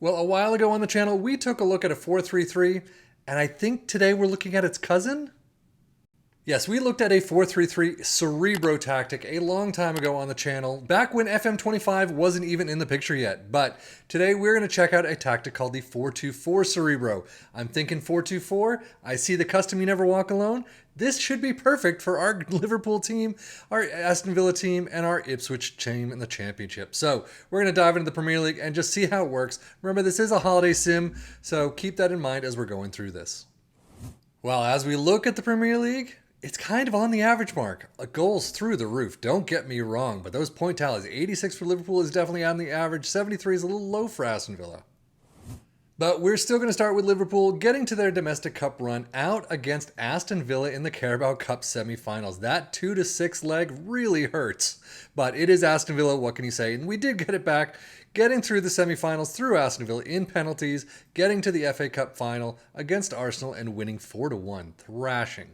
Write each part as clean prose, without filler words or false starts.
Well, a while ago on the channel, we took a look at a 4-3-3, and I think today we're looking at its cousin? Yes, we looked at a 4-3-3 Cerebro tactic a long time ago on the channel, back when FM25 wasn't even in the picture yet. But today we're going to check out a tactic called the 4-2-4 Cerebro. I'm thinking 4-2-4, I see the custom you never walk alone. This should be perfect for our Liverpool team, our Aston Villa team, and our Ipswich team in the championship. So we're going to dive into the Premier League and just see how it works. Remember, this is a holiday sim, so keep that in mind as we're going through this. Well, as we look at the Premier League, it's kind of on the average mark. Goals through the roof, don't get me wrong, but those point tallies, 86 for Liverpool is definitely on the average, 73 is a little low for Aston Villa. But we're still going to start with Liverpool getting to their domestic cup run out against Aston Villa in the Carabao Cup semi-finals. That 2-6 leg really hurts, but it is Aston Villa, what can you say? And we did get it back, getting through the semi-finals through Aston Villa in penalties, getting to the FA Cup final against Arsenal and winning 4-1, thrashing.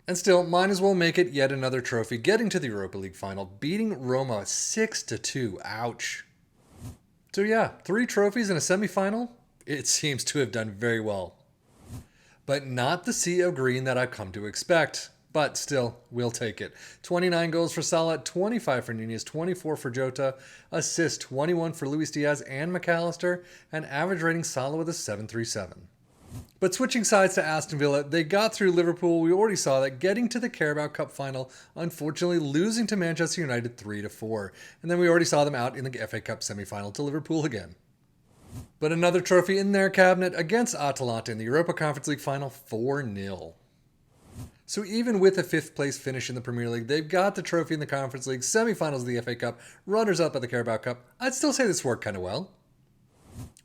And still, might as well make it yet another trophy, getting to the Europa League final, beating Roma 6-2. Ouch. So yeah, 3 trophies in a semi-final. It seems to have done very well. But not the sea of green that I've come to expect. But still, we'll take it. 29 goals for Salah, 25 for Nunez, 24 for Jota, assist 21 for Luis Diaz and McAllister, and average rating Salah with a 7.37. But switching sides to Aston Villa, they got through Liverpool. We already saw that, getting to the Carabao Cup final, unfortunately losing to Manchester United 3-4. And then we already saw them out in the FA Cup semi-final to Liverpool again. But another trophy in their cabinet against Atalanta in the Europa Conference League final, 4-0. So even with a 5th place finish in the Premier League, they've got the trophy in the Conference League, semi-finals of the FA Cup, runners-up at the Carabao Cup. I'd still say this worked kind of well.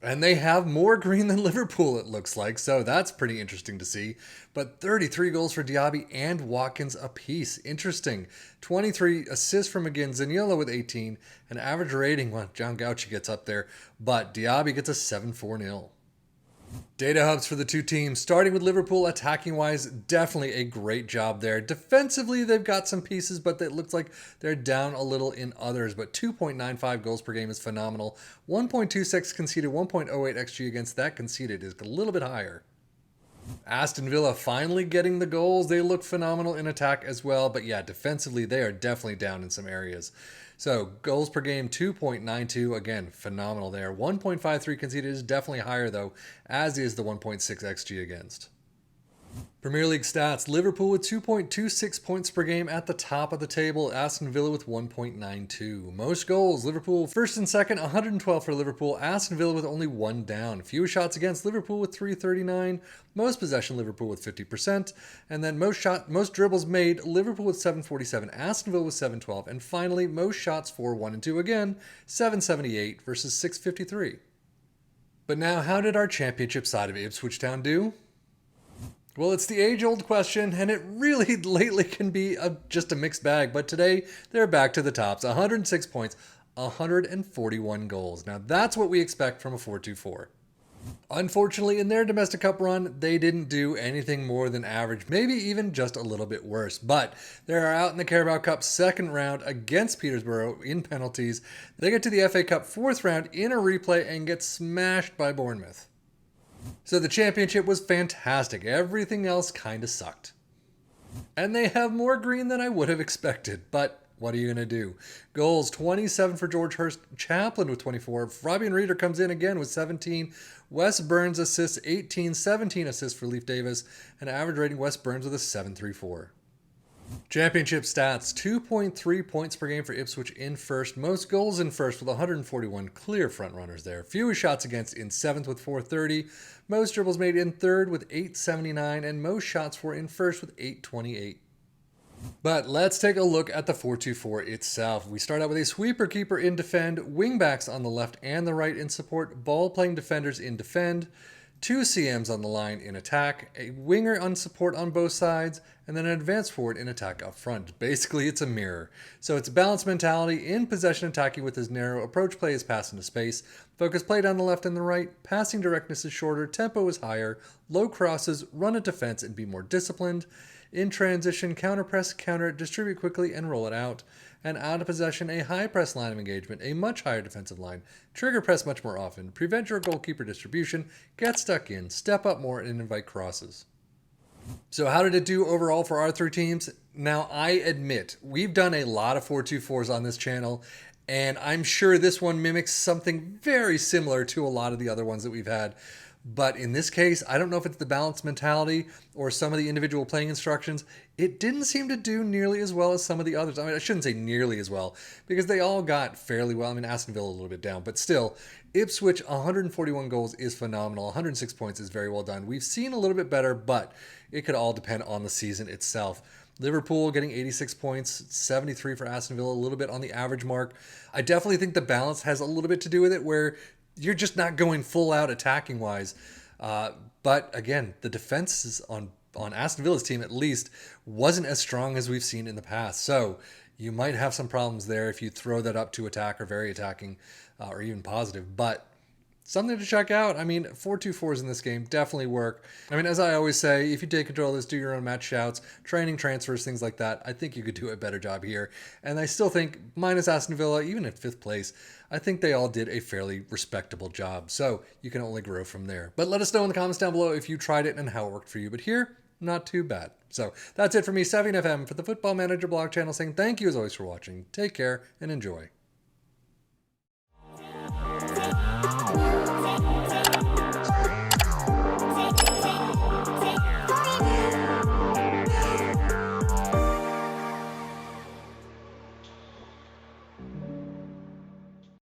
And they have more green than Liverpool, it looks like, so that's pretty interesting to see. But 33 goals for Diaby and Watkins apiece. Interesting. 23 assists from McGinn, Zaniolo with 18, an average rating, well, John Gauchi gets up there, but Diaby gets a 7-4-0. Data hubs for the two teams, starting with Liverpool attacking-wise, definitely a great job there. Defensively, they've got some pieces, but it looks like they're down a little in others. But 2.95 goals per game is phenomenal. 1.26 conceded, 1.08 XG against that conceded is a little bit higher. Aston Villa finally getting the goals. They look phenomenal in attack as well. But yeah, defensively, they are definitely down in some areas. So goals per game, 2.92. Again, phenomenal there. 1.53 conceded is definitely higher though, as is the 1.6 XG against. Premier League stats, Liverpool with 2.26 points per game at the top of the table, Aston Villa with 1.92. Most goals, Liverpool first and second, 112 for Liverpool, Aston Villa with only 1 down. Fewest shots against, Liverpool with 339, most possession, Liverpool with 50%, and then most dribbles made, Liverpool with 747, Aston Villa with 712, and finally most shots for 1 and 2 again, 778 versus 653. But now, how did our championship side of Ipswich Town do? Well, it's the age-old question, and it really lately can be just a mixed bag, but today they're back to the tops. 106 points, 141 goals. Now that's what we expect from a 4-2-4. Unfortunately, in their domestic cup run, they didn't do anything more than average, maybe even just a little bit worse. But they're out in the Carabao Cup second round against Peterborough in penalties. They get to the FA Cup 4th round in a replay and get smashed by Bournemouth. So the championship was fantastic. Everything else kind of sucked. And they have more green than I would have expected. But what are you going to do? Goals, 27 for George Hurst. Chaplin with 24. Fabian Reeder comes in again with 17. Wes Burns assists 18. 17 assists for Leif Davis. And average rating Wes Burns with a 7.34. Championship stats, 2.3 points per game for Ipswich in first. Most goals in first with 141, clear front runners there. Fewest shots against in 7th with 430. Most dribbles made in 3rd with 879. And most shots for in first with 828. But let's take a look at the 4-2-4 itself. We start out with a sweeper keeper in defend, wingbacks on the left and the right in support, ball-playing defenders in defend, 2 CMs on the line in attack, a winger on support on both sides, and then an advanced forward in attack up front. Basically, it's a mirror. So it's a balanced mentality, in possession attacking with his narrow, approach play is pass into space, focus play down the left and the right, passing directness is shorter, tempo is higher, low crosses, run at defense and be more disciplined. In transition, counter press, counter it, distribute quickly, and roll it out. And out of possession, a high press line of engagement, a much higher defensive line, trigger press much more often, prevent your goalkeeper distribution, get stuck in, step up more, and invite crosses. So how did it do overall for our three teams? Now, I admit, we've done a lot of 4-2-4s on this channel, and I'm sure this one mimics something very similar to a lot of the other ones that we've had. But in this case, I don't know if it's the balanced mentality or some of the individual playing instructions. It didn't seem to do nearly as well as some of the others. I mean, I shouldn't say nearly as well because they all got fairly well. I mean, Aston Villa a little bit down, but still, Ipswich, 141 goals is phenomenal. 106 points is very well done. We've seen a little bit better, but it could all depend on the season itself. Liverpool getting 86 points, 73 for Aston Villa, a little bit on the average mark. I definitely think the balance has a little bit to do with it where you're just not going full out attacking wise. But again, the defense on Aston Villa's team at least wasn't as strong as we've seen in the past. So you might have some problems there if you throw that up to attack or very attacking or even positive. But something to check out. I mean, 4-2-4s in this game definitely work. I mean, as I always say, if you take control of this, do your own match shouts, training transfers, things like that, I think you could do a better job here. And I still think, minus Aston Villa, even at 5th place, I think they all did a fairly respectable job. So you can only grow from there. But let us know in the comments down below if you tried it and how it worked for you. But here, not too bad. So that's it for me, 7FM, for the Football Manager blog channel, saying thank you as always for watching. Take care and enjoy.